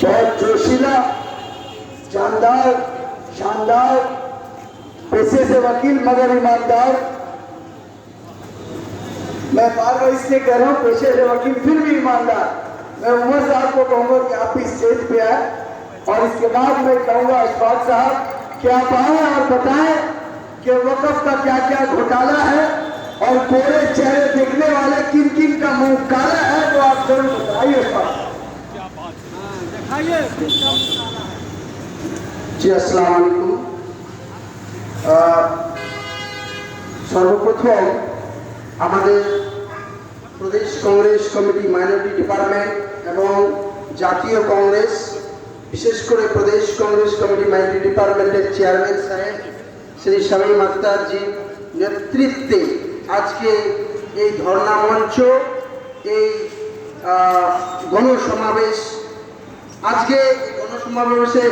बहुत जोशीला, जानदार, शानदार, पेशे से वकील मगर ईमानदार। मैं बार बार इसलिए कह रहा हूँ पेशे से वकील फिर भी ईमानदार। मैं उमर साहब को कहूँगा कि आप इस स्टेज पे आए और इसके बाद मैं कहूँगा अशफाक साहब कि आप आए और बताएं कि वक़्फ़ का क्या क्या घोटाला है और कोरे चेहरे देखने वाले किन किन का मुंह काला है, तो आप जरूर बताइए। जी अस्सलाम वालेकुम। सर्वप्रथम আমাদের প্রদেশ কংগ্রেস কমিটি মাইনরিটি ডিপার্টমেন্ট এবং জাতীয় কংগ্রেস, বিশেষ করে প্রদেশ কংগ্রেস কমিটি মাইনরিটি ডিপার্টমেন্টের চেয়ারম্যান সাহেব শ্রী শামীম আখতারজির নেতৃত্বে আজকে এই ধর্ণা মঞ্চ, এই গণসমাবেশ, আজকে গণসমাবেশে